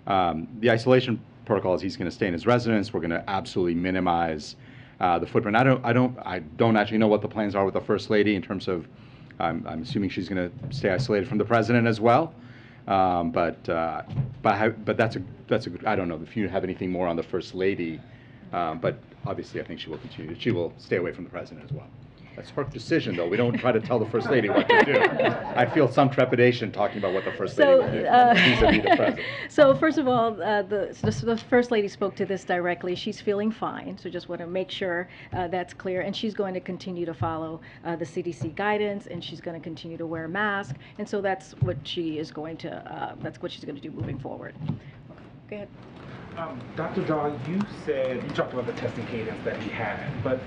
The isolation protocol is he's going to stay in his residence. We're going to absolutely minimize the footprint. I don't actually know what the plans are with the First Lady in terms of, I'm assuming she's going to stay isolated from the president as well. But that's a good, I don't know if you have anything more on the First Lady, but obviously I think she will continue. She will stay away from the president as well. That's her decision, though. We don't try to tell the First Lady what to do. I feel some trepidation talking about what the First Lady will do vis-a-vis the president. So first of all, the First Lady spoke to this directly. She's feeling fine, so just want to make sure that's clear. And she's going to continue to follow the CDC guidance, and she's going to continue to wear a mask. And so that's what she is going to. That's what she's going to do moving forward. Go ahead. Dr. Jha, you talked about the testing cadence that he had, but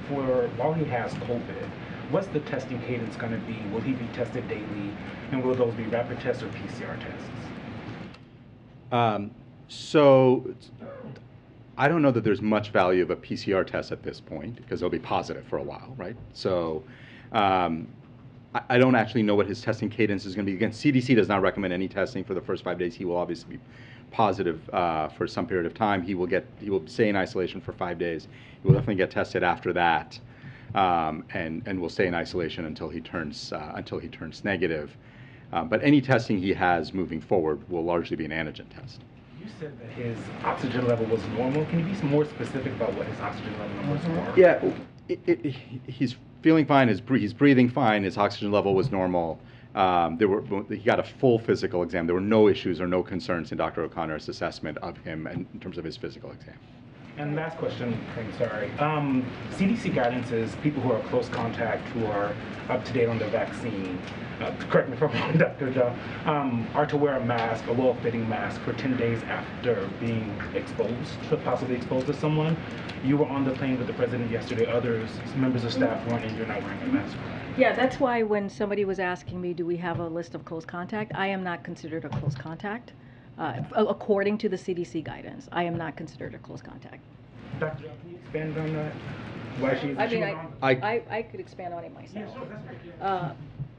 while he has COVID, what's the testing cadence going to be? Will he be tested daily, and will those be rapid tests or PCR tests? So I don't know that there's much value of a PCR test at this point, because they'll be positive for a while, right? So I don't actually know what his testing cadence is going to be. Again, CDC does not recommend any testing for the first 5 days. He will obviously be positive for some period of time. He will stay in isolation for 5 days. He will definitely get tested after that, and will stay in isolation until he turns negative. But any testing he has moving forward will largely be an antigen test. You said that his oxygen level was normal. Can you be more specific about what his oxygen level numbers were? Yeah, he's feeling fine. He's breathing fine. His oxygen level was normal. He got a full physical exam. There were no issues or no concerns in Dr. O'Connor's assessment of him in terms of his physical exam. And last question, I'm sorry. CDC guidance is people who are close contact, who are up to date on the vaccine, correct me if I'm wrong, Dr. Jha, are to wear a mask, a well-fitting mask, for 10 days after being possibly exposed to someone. You were on the plane with the president yesterday. Others, members of staff weren't, and you're not wearing a mask. Yeah, that's why when somebody was asking me, do we have a list of close contact, I am not considered a close contact. According to the CDC guidance, I am not considered a close contact. Dr. Jha, can you expand on that? Why she's I could expand on it myself.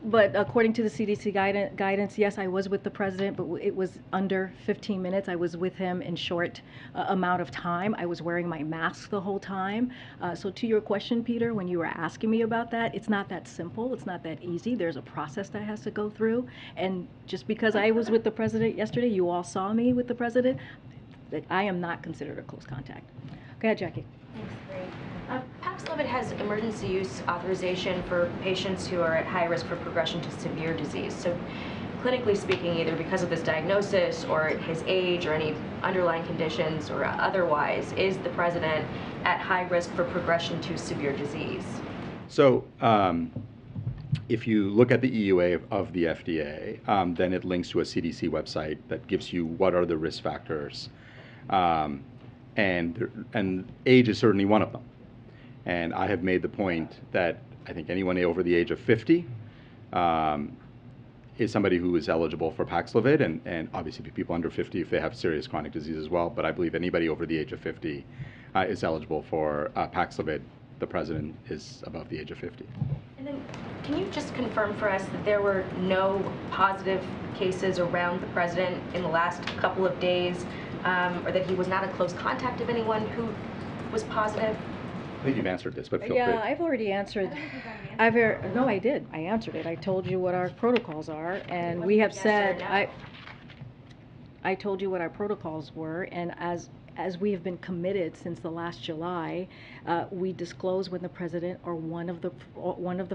But according to the CDC guidance, yes, I was with the president, but it was under 15 minutes. I was with him in short amount of time. I was wearing my mask the whole time. So to your question, Peter, when you were asking me about that, it's not that simple. It's not that easy. There's a process that has to go through. And just because I was with the president yesterday, you all saw me with the president, I am not considered a close contact. Go ahead, Jackie. Thanks, Karine. Paxlovid has emergency use authorization for patients who are at high risk for progression to severe disease. So clinically speaking, either because of this diagnosis or his age or any underlying conditions or otherwise, is the president at high risk for progression to severe disease? So if you look at the EUA of the FDA, then it links to a CDC website that gives you what are the risk factors. And age is certainly one of them. And I have made the point that I think anyone over the age of 50 is somebody who is eligible for Paxlovid, and obviously people under 50 if they have serious chronic disease as well, but I believe anybody over the age of 50 is eligible for Paxlovid. The president is above the age of 50. And then can you just confirm for us that there were no positive cases around the president in the last couple of days, or that he was not a close contact of anyone who was positive? I think you've answered this, but feel free. Yeah, I've already answered. No, I did. I answered it. I told you what our protocols are, and we have said, I told you what our protocols were, and as we have been committed since the last July, we disclose when the president or one of the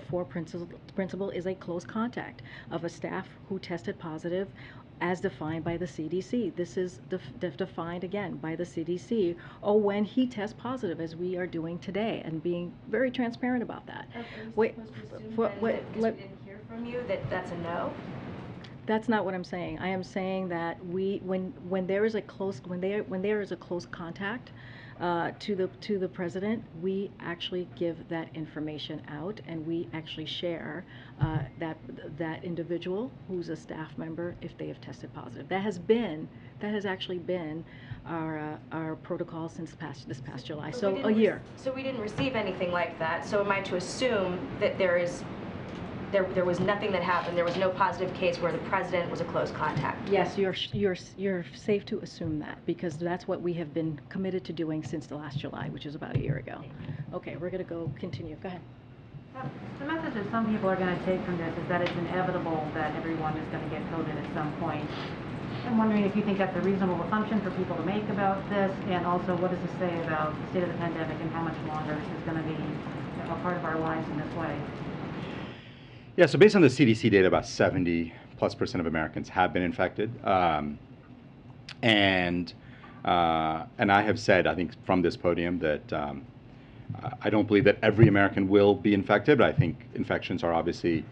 four principal is a close contact of a staff who tested positive as defined by the CDC. This is defined again by the CDC, or when he tests positive, as we are doing today, and being very transparent about that. We didn't hear from you that that's a no? That's not what I'm saying. I am saying that when there is a close contact to the president, we actually give that information out, and we actually share that individual who's a staff member if they have tested positive. That has actually been our protocol since this past July. So a year. So we didn't receive anything like that. So am I to assume that there was nothing that happened? There was no positive case where the president was a close contact? Yes, you're safe to assume that, because that's what we have been committed to doing since the last July, which is about a year ago. Okay, we're going to continue. Go ahead. The message that some people are going to take from this is that it's inevitable that everyone is going to get COVID at some point. I'm wondering if you think that's a reasonable assumption for people to make about this, and also what does this say about the state of the pandemic and how much longer this is going to be a part of our lives in this way? Yeah, so based on the CDC data, about 70+% of Americans have been infected. And I have said, I think from this podium, that I don't believe that every American will be infected, but I think infections are obviously,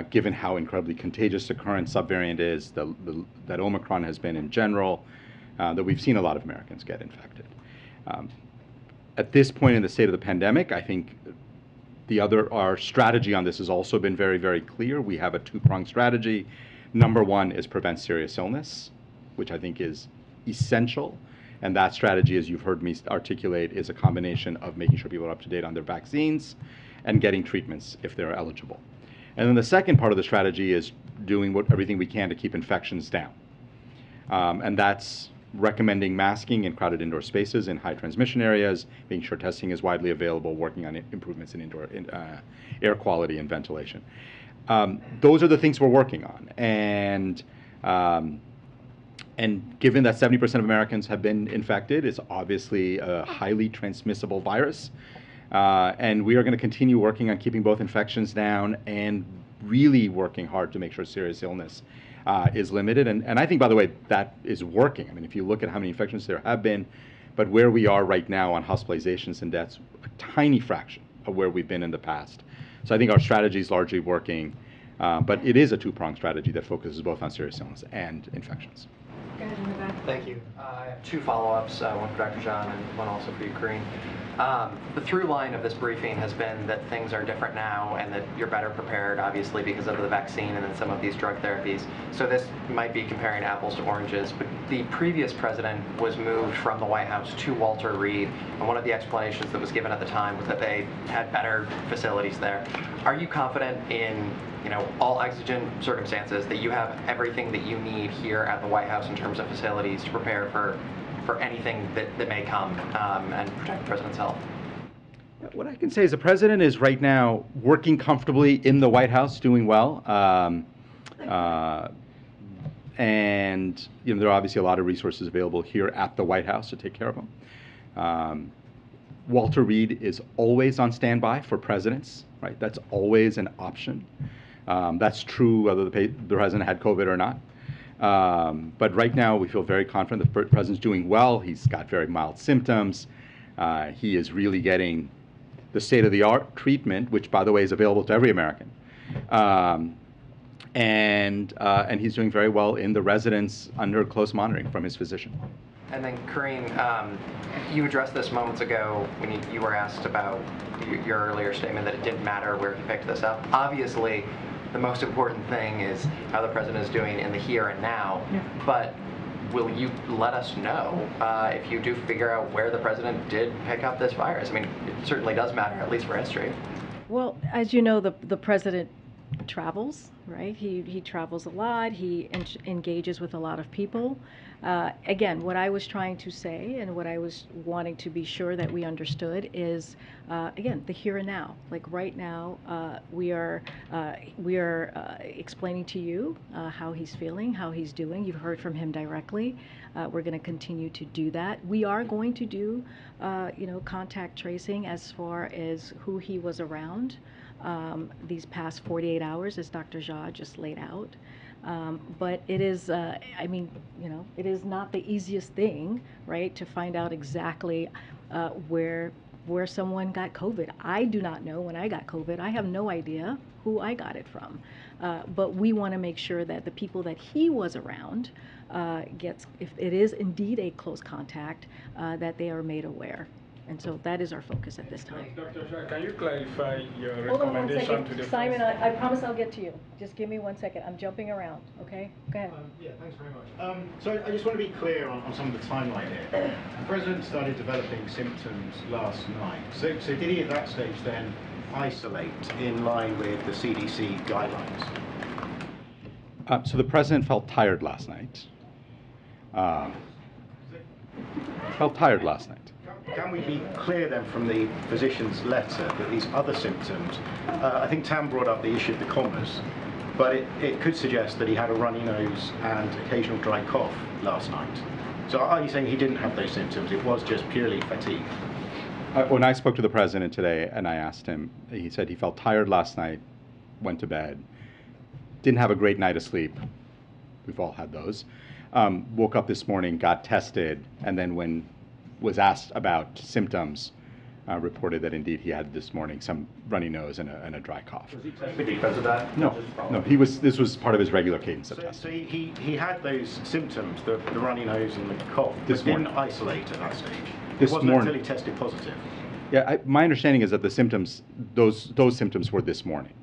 given how incredibly contagious the current subvariant is, that Omicron has been in general, that we've seen a lot of Americans get infected. At this point in the state of the pandemic, I think our strategy on this has also been very, very clear. We have a two-pronged strategy. Number one is prevent serious illness, which I think is essential. And that strategy, as you've heard me articulate, is a combination of making sure people are up to date on their vaccines and getting treatments if they're eligible. And then the second part of the strategy is doing everything we can to keep infections down. And that's recommending masking in crowded indoor spaces in high transmission areas, making sure testing is widely available, working on improvements in indoor air quality and ventilation. Those are the things we're working on. And given that 70% of Americans have been infected, it's obviously a highly transmissible virus. And we are going to continue working on keeping both infections down and really working hard to make sure serious illness is limited. And I think, by the way, that is working. I mean, if you look at how many infections there have been, but where we are right now on hospitalizations and deaths, a tiny fraction of where we've been in the past. So I think our strategy is largely working, but it is a two-pronged strategy that focuses both on serious illness and infections. Thank you. I have two follow-ups, one for Dr. Jean and one also for you, Karine. The through line of this briefing has been that things are different now and that you're better prepared, obviously, because of the vaccine and then some of these drug therapies. So this might be comparing apples to oranges, but the previous president was moved from the White House to Walter Reed, and one of the explanations that was given at the time was that they had better facilities there. Are you confident in all exigent circumstances that you have everything that you need here at the White House in terms of facilities to prepare for anything that may come and protect the president's health? What I can say is the president is right now working comfortably in the White House, doing well. And there are obviously a lot of resources available here at the White House to take care of him. Walter Reed is always on standby for presidents, right? That's always an option. That's true whether the president had COVID or not. But right now, we feel very confident the president's doing well. He's got very mild symptoms. He is really getting the state-of-the-art treatment, which, by the way, is available to every American. And he's doing very well in the residence under close monitoring from his physician. And then, Karine, you addressed this moments ago when you were asked about your earlier statement that it didn't matter where he picked this up. Obviously, the most important thing is how the president is doing in the here and now. Yeah. But will you let us know if you do figure out where the president did pick up this virus? I mean, it certainly does matter, at least for history. Well, as you know, the president travels, right? He travels a lot. He engages with a lot of people. Again, what I was trying to say and what I was wanting to be sure that we understood is, again, the here and now. Like right now, we are explaining to you how he's feeling, how he's doing. You've heard from him directly. We're going to continue to do that. We are going to do, contact tracing as far as who he was around these past 48 hours, as Dr. Jha just laid out. But it is, it is not the easiest thing, right, to find out exactly where someone got COVID. I do not know when I got COVID. I have no idea who I got it from. But we want to make sure that the people that he was around if it is indeed a close contact, that they are made aware. And so that is our focus at this time. Dr. Jha, can you clarify your Hold on 1 recommendation second. to the Simon, president? I promise I'll get to you. Just give me 1 second. I'm jumping around, okay? Go ahead. Yeah, thanks very much. So I just want to be clear on some of the timeline here. The president started developing symptoms last night. So did he at that stage then isolate in line with the CDC guidelines? So the president felt tired last night. Felt tired last night. Can we be clear then from the physician's letter that these other symptoms, I think Tam brought up the issue of the commas, but it could suggest that he had a runny nose and occasional dry cough last night. So are you saying he didn't have those symptoms, it was just purely fatigue? When I spoke to the president today and I asked him, he said he felt tired last night, went to bed, didn't have a great night of sleep. We've all had those. Woke up this morning, got tested, and then when was asked about symptoms, reported that indeed he had this morning some runny nose and a dry cough. Was he tested because of that? No, this was part of his regular cadence of testing. So he had those symptoms, the runny nose and the cough, This but didn't morning. isolate at that stage. This It wasn't morning. until he tested positive. Yeah, my understanding is that the symptoms, those symptoms were this morning.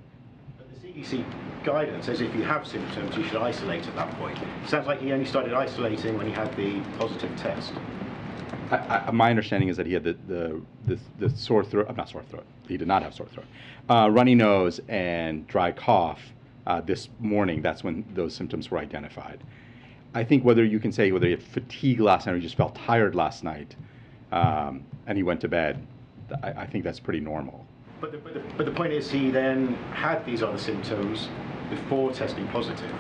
But the CDC guidance says if you have symptoms, you should isolate at that point. Sounds like he only started isolating when he had the positive test. My understanding is that he had the sore throat, not sore throat, he did not have sore throat, runny nose and dry cough this morning. That's when those symptoms were identified. I think whether you can say whether he had fatigue last night or he just felt tired last night and he went to bed, I think that's pretty normal. But the point is he then had these other symptoms before testing positive.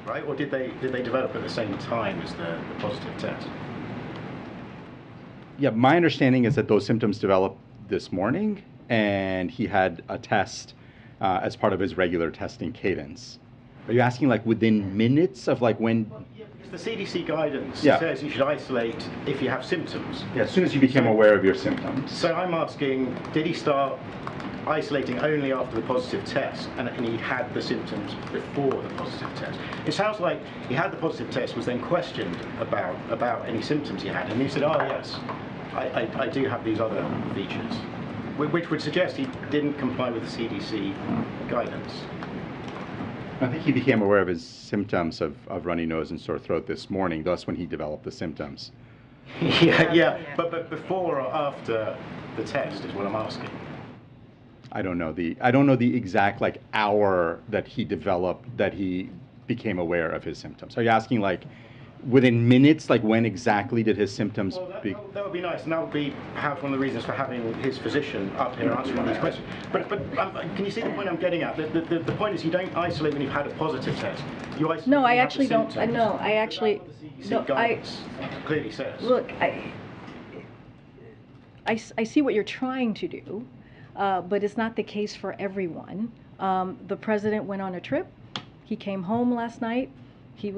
Right? Or did they develop at the same time as the positive test? Yeah, my understanding is that those symptoms developed this morning, and he had a test as part of his regular testing cadence. Are you asking like within minutes of like when? Well, yeah, because the CDC guidance Yeah. says you should isolate if you have symptoms. Yeah, as soon as you became aware of your symptoms. So I'm asking, did he start isolating only after the positive test, and he had the symptoms before the positive test? It sounds like he had the positive test, was then questioned about any symptoms he had, and he said, oh yes, I do have these other features, which would suggest he didn't comply with the CDC guidance. I think he became aware of his symptoms of runny nose and sore throat this morning. That's when he developed the symptoms. yeah, but before or after the test is what I'm asking. I don't know the exact like hour that he became aware of his symptoms. Are you asking like within minutes, like when exactly did his symptoms Well, that would be nice, and that would be perhaps one of the reasons for having his physician up here answering these questions. But can you see the point I'm getting at? The point is you don't isolate when you've had a positive test. You isolate No, when I you have actually the don't. symptoms. No, I actually. No, Guidance clearly says. Look, I see what you're trying to do, but it's not the case for everyone. The president went on a trip. He came home last night. He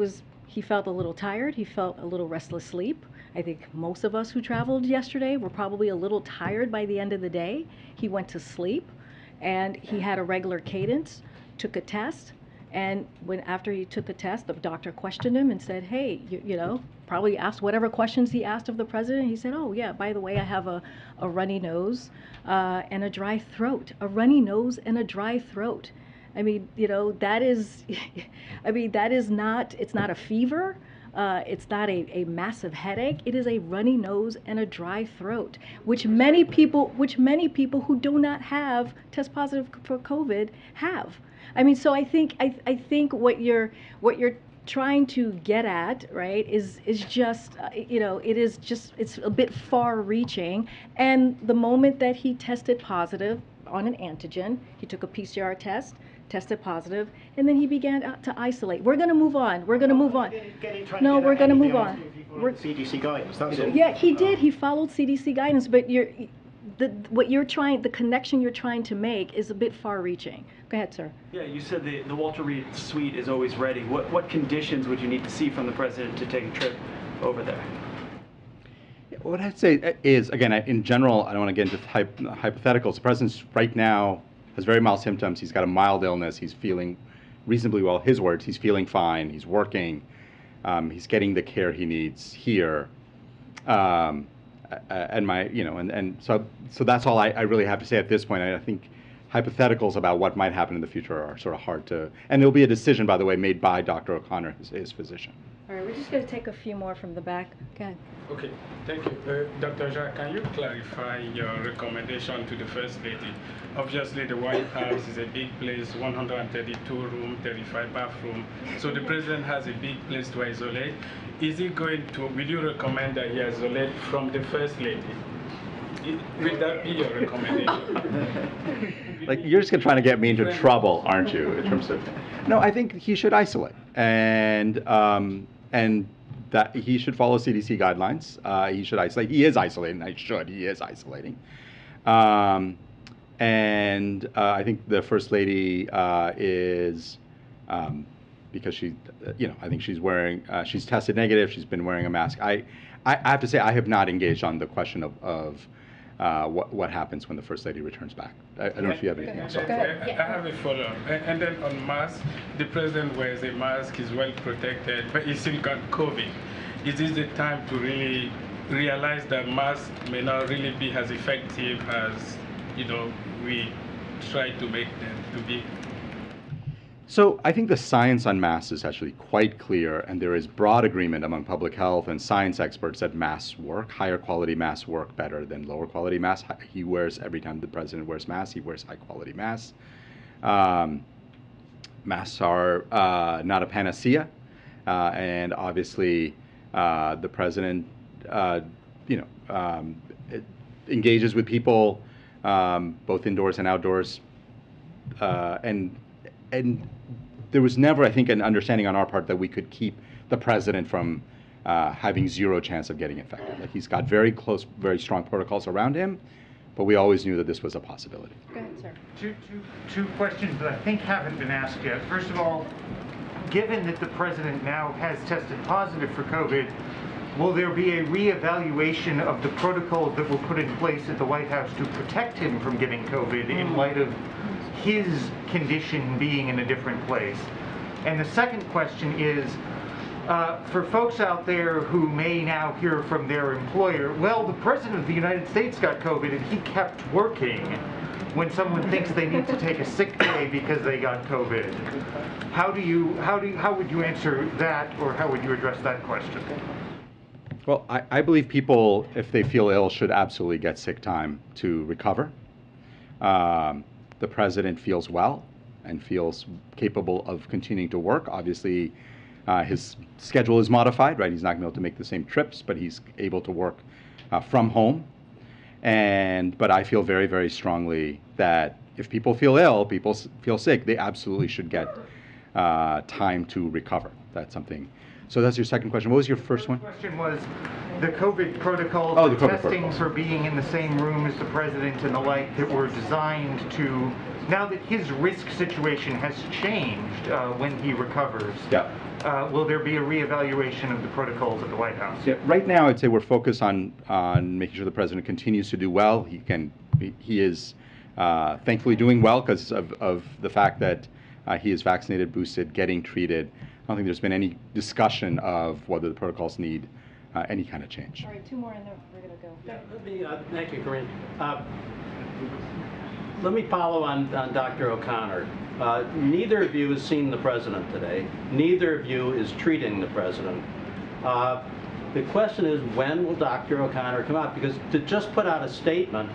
felt a little tired. He felt a little restless sleep. I think most of us who traveled yesterday were probably a little tired by the end of the day. He went to sleep, and he had a regular cadence, took a test, and after he took the test, the doctor questioned him and said, hey, you know, probably asked whatever questions he asked of the president. He said, oh, yeah, by the way, I have a runny nose and a dry throat. A runny nose and a dry throat. I mean, you know, that is, I mean, that is not, it's not a fever. It's not a massive headache. It is a runny nose and a dry throat, which many people who do not have test positive for COVID have. I mean, so I think what you're trying to get at, right, is just you know, it's a bit far-reaching. And the moment that he tested positive on an antigen, he took a PCR test, tested positive, and then he began to isolate. We're going to move on. We're going to move on. No, we're going to move on. CDC guidance. That's all. Yeah, he did. He followed CDC guidance, but the connection you're trying to make is a bit far-reaching. Go ahead, sir. Yeah, you said the Walter Reed suite is always ready. What conditions would you need to see from the president to take a trip over there? What I'd say is, again, in general, I don't want to get into hypotheticals. The president right now has very mild symptoms. He's got a mild illness. He's feeling reasonably well. His words, he's feeling fine. He's working. He's getting the care he needs here. And so that's all I really have to say at this point. I think hypotheticals about what might happen in the future are sort of hard to, and there'll be a decision, by the way, made by Dr. O'Connor, his physician. All right, we're just going to take a few more from the back. Go ahead. Okay, thank you. Dr. Jean, can you clarify your recommendation to the First Lady? Obviously, the White House is a big place, 132 room, 35 bathroom. So the president has a big place to isolate. Will you recommend that he isolate from the First Lady? Will that be your recommendation? Like, you're just trying to get me into trouble, aren't you, in terms of... No, I think he should isolate. And that he should follow CDC guidelines. He should isolate. He is isolating. He is isolating. I think the First Lady is, because she, I think she's wearing, she's tested negative. She's been wearing a mask. I have to say, I have not engaged on the question of what happens when the First Lady returns back. I don't know if you have anything else. I have a follow-up. And then on mask, the president wears a mask, he's well protected, but he's still got COVID. Is this the time to really realize that masks may not really be as effective as, we try to make them to be? So I think the science on masks is actually quite clear, and there is broad agreement among public health and science experts that masks work. Higher quality masks work better than lower quality masks. He wears, every time the president wears masks, he wears high quality masks. Masks are not a panacea, and obviously the president, engages with people both indoors and outdoors, and there was never, I think, an understanding on our part that we could keep the president from having zero chance of getting infected. Like, he's got very close, very strong protocols around him, but we always knew that this was a possibility. Go ahead, sir. Two questions that I think haven't been asked yet. First of all, given that the president now has tested positive for COVID, will there be a reevaluation of the protocols that were put in place at the White House to protect him from getting COVID in light of his condition being in a different place? And the second question is, for folks out there who may now hear from their employer, well, the President of the United States got COVID and he kept working, when someone thinks they need to take a sick day because they got COVID. How would you answer that, or how would you address that question? Well, I believe people, if they feel ill, should absolutely get sick time to recover. The president feels well and feels capable of continuing to work. Obviously, His schedule is modified, right? He's not going to be able to make the same trips, but he's able to work from home. But I feel very, very strongly that if people feel ill, people feel sick, they absolutely should get time to recover. That's something. So that's your second question. What was your first one? The question was the COVID protocols, the COVID testing protocols. for being in the same room as the president and the like that were designed to, now that his risk situation has changed when he recovers, will there be a reevaluation of the protocols at the White House? Yeah, right now, I'd say we're focused on making sure the president continues to do well. He is thankfully doing well because of the fact that he is vaccinated, boosted, getting treated. I don't think there's been any discussion of whether the protocols need any kind of change. All right, two more and then we're going to go. Yeah, thank you, Karine. Let me follow on Dr. O'Connor. Neither of you has seen the president today. Neither of you is treating the president. The question is, when will Dr. O'Connor come out? Because to just put out a statement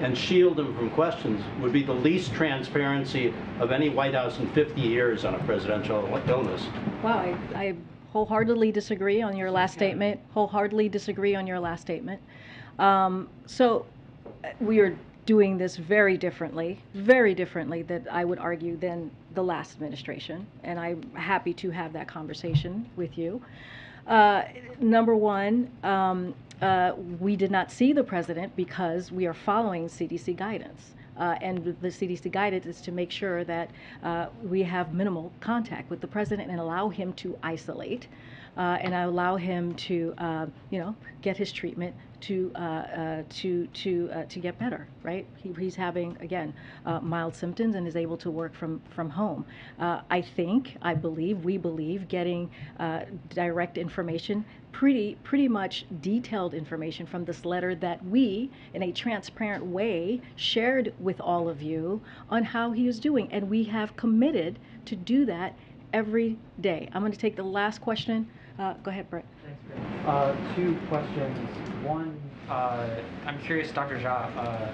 and shield him from questions would be the least transparency of any White House in 50 years on a presidential illness. Wow, I wholeheartedly disagree on your last statement. Wholeheartedly disagree on your last statement. So we are doing this very differently that I would argue than the last administration, and I'm happy to have that conversation with you. Number one, we did not see the president because we are following CDC guidance. And the CDC guidance is to make sure that we have minimal contact with the president and allow him to isolate and allow him to, get his treatment to get better, right? He's having, again, mild symptoms and is able to work from home. I believe, we believe, getting direct information, pretty much detailed information from this letter that we, in a transparent way, shared with all of you on how he is doing. And we have committed to do that every day. I'm going to take the last question. Go ahead, Brett. Thanks, Brett. Two questions. One, I'm curious, Dr. Jha,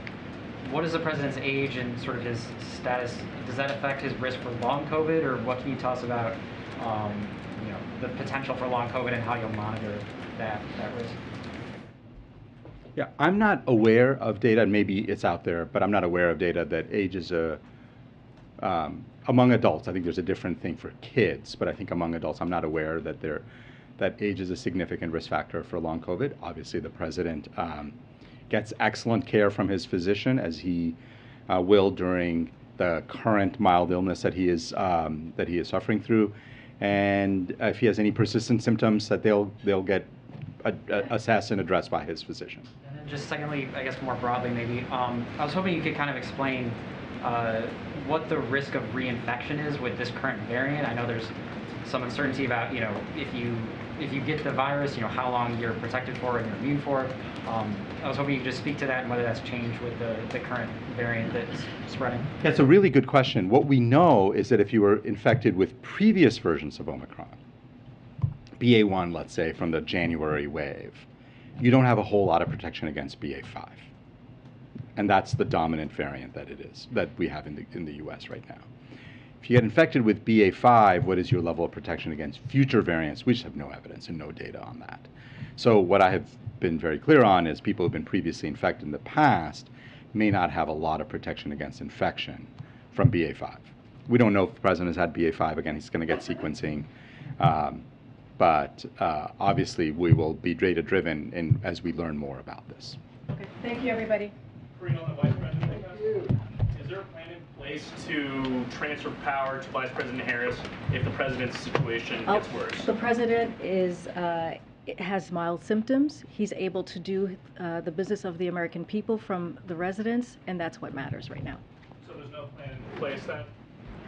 what is the president's age and sort of his status? Does that affect his risk for long COVID, or what can you tell us about the potential for long COVID and how you'll monitor that risk? Yeah, I'm not aware of data, and maybe it's out there, but I'm not aware of data that age is among adults. I think there's a different thing for kids, but I think among adults, I'm not aware that age is a significant risk factor for long COVID. Obviously, the president gets excellent care from his physician, as he will during the current mild illness that he is suffering through. And if he has any persistent symptoms, that they'll get assessed and addressed by his physician. And then just secondly, I guess more broadly maybe, I was hoping you could kind of explain what the risk of reinfection is with this current variant. I know there's some uncertainty about, if you get the virus, how long you're protected for and you're immune for it. I was hoping you could just speak to that and whether that's changed with the current variant that's spreading. That's a really good question. What we know is that if you were infected with previous versions of Omicron, BA1, let's say, from the January wave, you don't have a whole lot of protection against BA5. And that's the dominant variant that we have in the US right now. If you get infected with BA5, what is your level of protection against future variants? We just have no evidence and no data on that. So what I have been very clear on is people who have been previously infected in the past may not have a lot of protection against infection from BA5. We don't know if the president has had BA5. Again, he's going to get sequencing. But obviously, we will be data-driven as we learn more about this. Okay. Thank you, everybody. Karine, on the Vice President, is there a plan in place to transfer power to Vice President Harris if the president's situation gets worse? The president has mild symptoms. He's able to do the business of the American people from the residence, and that's what matters right now. So there's no plan in place then?